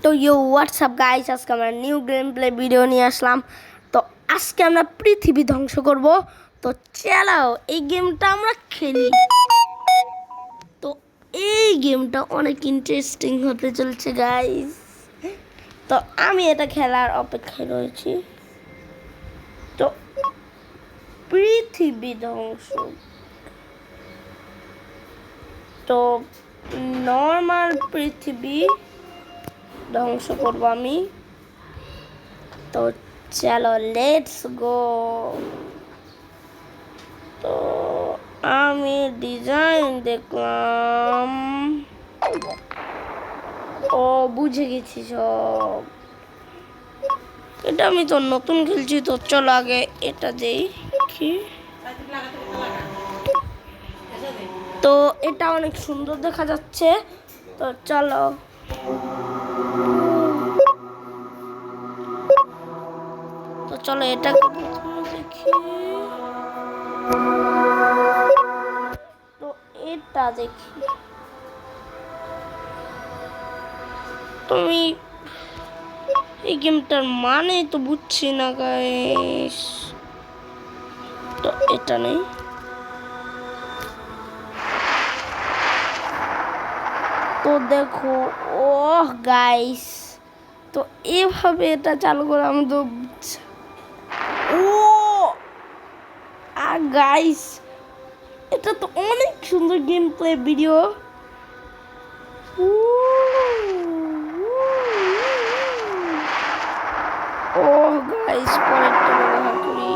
তো WhatsApp guys, আজকে আমরা নিউ গেম প্লে ভিডিও নিয়ে আসলাম। তো আজকে আমরা পৃথিবী ধ্বংস করব। তো চলো এই গেমটা আমরা খেলি। তো এই গেমটা অনেক ইন্টারেস্টিং হতে চলছে গাইস। তো আমি এটা খেলার অপেক্ষায় রয়েছি। তো পৃথিবী ধ্বংস, তো নর্মাল পৃথিবী ধ্বংস করবো আমি। তো চলো লেটস গো। তো আমি ডিজাইন দেখলাম, ও বুঝে গেছি সব। এটা আমি তো নতুন খেলছি, তো চলো আগে এটা দেখি। তো এটা অনেক সুন্দর দেখা যাচ্ছে। তো চলো এটাকে প্রথমে দেখি। তো এটা দেখি, তুমি এই গেমটার মানে তো বুঝছি না গাইস। তো এটা নেই। তো দেখো, ও গাইস, তো এভাবে এটা চালু করে আমি তো ও গাইস, এটা তো অনেক সুন্দর গেম প্লে ভিডিও। ও গাইস, পরেরটা ব্যবহার করি।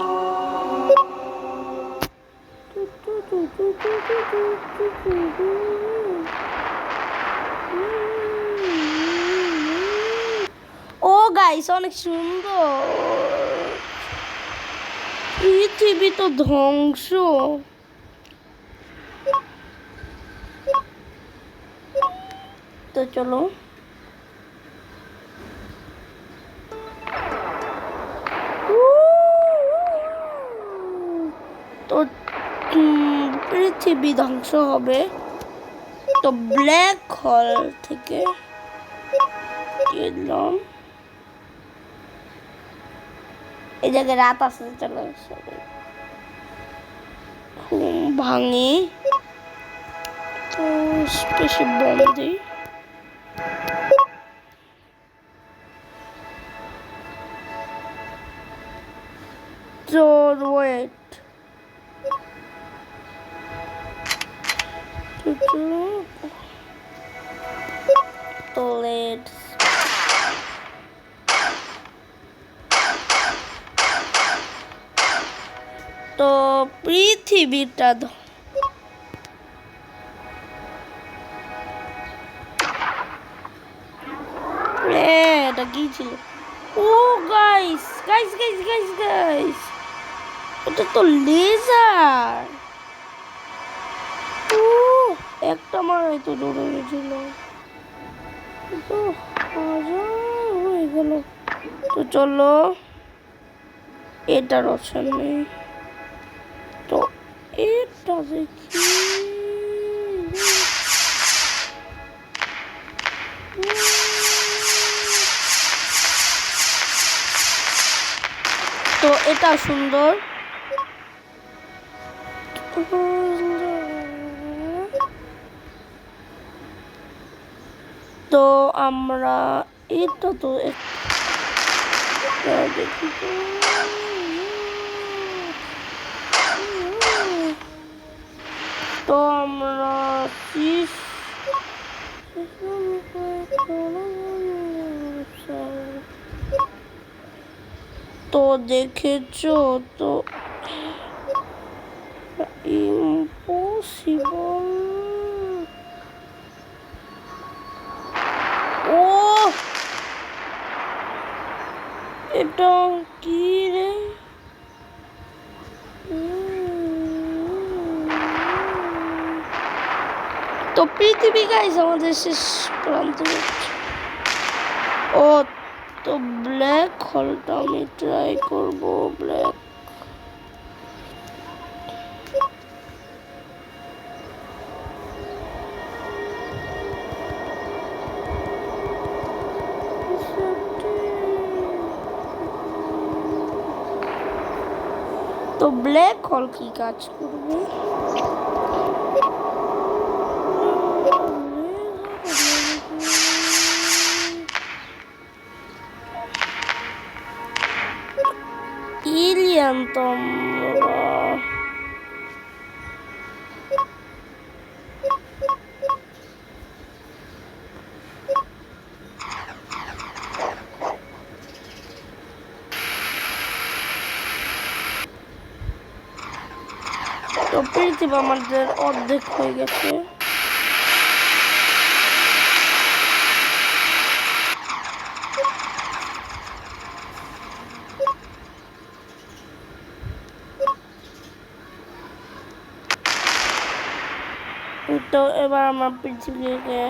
ও গাইস, অনেক সুন্দর। পৃথিবী তো ধ্বংস। তো চলো তো পৃথিবী ধ্বংস হবে। তো ব্ল্যাক হোল থেকে এলাম, এই জায়গায় রাত আছে। চলো ঘুম ভাঙি। তো স্পেশাল বম দিই। তো ওয়েট, তো লেটস তো পৃথিবীটা এটা কি ছিল? ও guys guys guys guys guys, এটা তো লেজার। ও একটা মারাই তো দৌড়ে গেছিল, তো হয়ে গেল। তো চলো এটার অপশন নেই। তো এটা দেখি। তো এটা সুন্দর। তো আমরা এটা তো দেখি। তো আমরা তো দেখেছো, তো ইম্পসিবল। ও এটা কি রে? তো পৃথিবী গাইস আমাদের শেষ প্রান্ত। ও তো ব্ল্যাক হোলটা আমি ট্রাই করব। ব্ল্যাক ব্ল্যাক হোল কি কাজ করবে? এলিয়ান তো পৃথিবী আমাদের অর্ধেক হয়ে গেছে। তো এবার আমরা পৃথিবীকে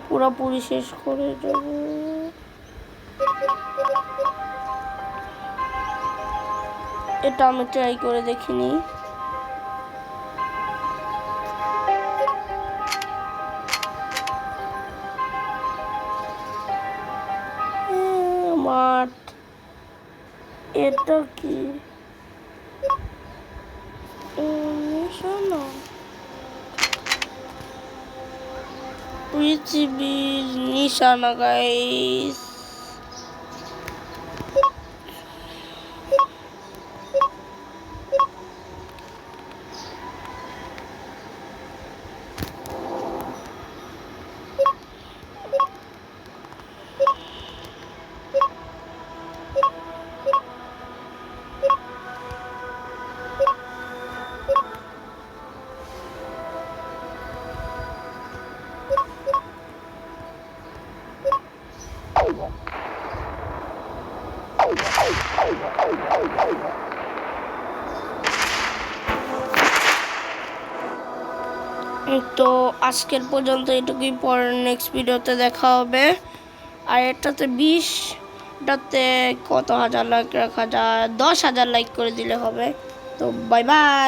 পুরোপুরি শেষ করে দেব। এটা আমি ট্রাই করে দেখিনি। মাঠ, এটা কি পৃথিবীর নিশানা গাইস। তো আজকের পর্যন্ত এটুকুই, পরের নেক্সট ভিডিওতে দেখা হবে। আর এটাতে 20টাতে কত হাজার লাইক রাখা যায়? 10,000 লাইক করে দিলে হবে। তো বাই বাই।